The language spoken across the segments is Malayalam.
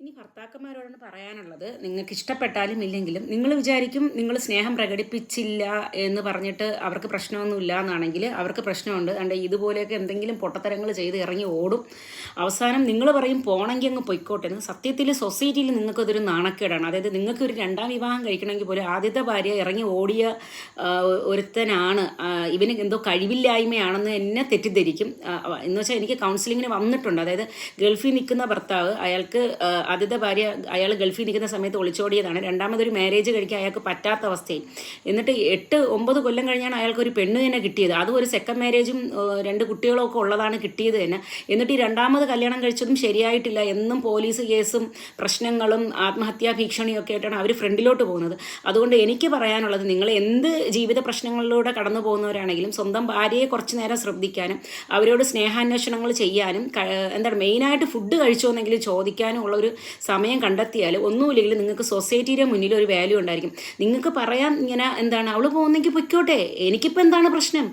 ഇനി ഭർത്താക്കന്മാരോടാണ് പറയാനുള്ളത്, നിങ്ങൾക്ക് ഇഷ്ടപ്പെട്ടാലും ഇല്ലെങ്കിലും നിങ്ങൾ വിചാരിക്കും നിങ്ങൾ സ്നേഹം പ്രകടിപ്പിച്ചില്ല എന്ന് പറഞ്ഞിട്ട് അവർക്ക് പ്രശ്നമൊന്നുമില്ല എന്നാണെങ്കിൽ അവർക്ക് പ്രശ്നമുണ്ട്. അതുകൊണ്ട് ഇതുപോലെയൊക്കെ എന്തെങ്കിലും പൊട്ടത്തരങ്ങൾ ചെയ്ത് ഇറങ്ങി ഓടും. അവസാനം നിങ്ങൾ പറയും പോണെങ്കിൽ അങ്ങ് പൊയ്ക്കോട്ടെ എന്ന്. സത്യത്തിൽ സൊസൈറ്റിയിൽ നിങ്ങൾക്കതൊരു നാണക്കേടാണ്. അതായത് നിങ്ങൾക്ക് ഒരു രണ്ടാം വിവാഹം കഴിക്കണമെങ്കിൽ പോലും ആദ്യത്തെ ഭാര്യ ഇറങ്ങി ഓടിയ ഒരുത്തനാണ്, ഇവന് എന്തോ കഴിവില്ലായ്മയാണെന്ന് എന്നെ തെറ്റിദ്ധരിക്കും. എന്ന് വെച്ചാൽ എനിക്ക് കൗൺസിലിങ്ങിന് വന്നിട്ടുണ്ട്. അതായത് ഗൾഫിൽ നിൽക്കുന്ന ഭർത്താവ്, അയാൾക്ക് ആദ്യത്തെ ഭാര്യ അയാൾ ഗൾഫിൽ നിൽക്കുന്ന സമയത്ത് ഒളിച്ചോടിയതാണ്. രണ്ടാമതൊരു മാരേജ് കഴിക്കാൻ അയാൾക്ക് പറ്റാത്ത അവസ്ഥയിൽ എന്നിട്ട് 8-9 കൊല്ലം കഴിഞ്ഞാണ് അയാൾക്കൊരു പെണ്ണ് തന്നെ കിട്ടിയത്. അതും ഒരു സെക്കൻഡ് മാരേജും 2 കുട്ടികളും ഒക്കെ ഉള്ളതാണ് കിട്ടിയത് തന്നെ. എന്നിട്ട് ഈ രണ്ടാമത് കല്യാണം കഴിച്ചതും ശരിയായിട്ടില്ല എന്നും പോലീസ് കേസും പ്രശ്നങ്ങളും ആത്മഹത്യാ ഭീഷണിയൊക്കെ ആയിട്ടാണ് അവർ ഫ്രണ്ടിലോട്ട് പോകുന്നത്. അതുകൊണ്ട് എനിക്ക് പറയാനുള്ളത്, നിങ്ങൾ എന്ത് ജീവിത പ്രശ്നങ്ങളിലൂടെ കടന്നു പോകുന്നവരാണെങ്കിലും സ്വന്തം ഭാര്യയെ കുറച്ച് നേരം ശ്രദ്ധിക്കാനും അവരോട് സ്നേഹാന്വേഷണങ്ങൾ ചെയ്യാനും എന്താണ് മെയിനായിട്ട് ഫുഡ് കഴിച്ചോന്നെങ്കിലും ചോദിക്കാനും ഉള്ള ഒരു സമയം കണ്ടെത്തിയാൽ ഒന്നുമില്ലെങ്കിൽ നിങ്ങൾക്ക് സൊസൈറ്റിയുടെ മുന്നിൽ ഒരു വാല്യൂ ഉണ്ടായിരിക്കും. നിങ്ങൾക്ക് പറയാം ഇങ്ങനെ എന്താണ് അവൾ പോകുന്നെങ്കിൽ പൊയ്ക്കോട്ടെ, എനിക്കിപ്പോൾ എന്താണ് പ്രശ്നം,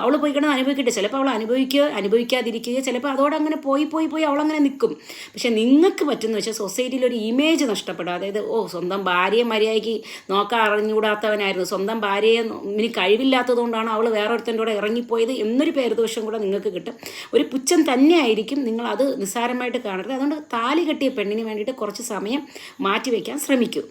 അവൾ പോയിക്കിടന്ന് അനുഭവിക്കട്ടെ. ചിലപ്പോൾ അവൾ അനുഭവിക്കാതിരിക്കുക, ചിലപ്പോൾ അതോടെ അങ്ങനെ പോയി അവളങ്ങനെ നിൽക്കും. പക്ഷെ നിങ്ങൾക്ക് പറ്റുന്ന വെച്ചാൽ സൊസൈറ്റിയിൽ ഒരു ഇമേജ് നഷ്ടപ്പെടുക. അതായത് സ്വന്തം ഭാര്യയെ മര്യാദയ്ക്ക് നോക്കാൻ അറിഞ്ഞുകൂടാത്തവനായിരുന്നു, സ്വന്തം ഭാര്യയെ ഇനി കഴിവില്ലാത്തതുകൊണ്ടാണ് അവൾ വേറൊരുത്തൻ്റെ കൂടെ ഇറങ്ങിപ്പോയത് എന്നൊരു പേരുദോഷം കൂടെ നിങ്ങൾക്ക് കിട്ടും. ഒരു പുച്ഛം തന്നെയായിരിക്കും. നിങ്ങൾ അത് നിസ്സാരമായിട്ട് കാണരുത്. അതുകൊണ്ട് താലി കെട്ടിയ പെണ്ണിന് വേണ്ടിയിട്ട് കുറച്ച് സമയം മാറ്റിവെക്കാൻ ശ്രമിക്കൂ.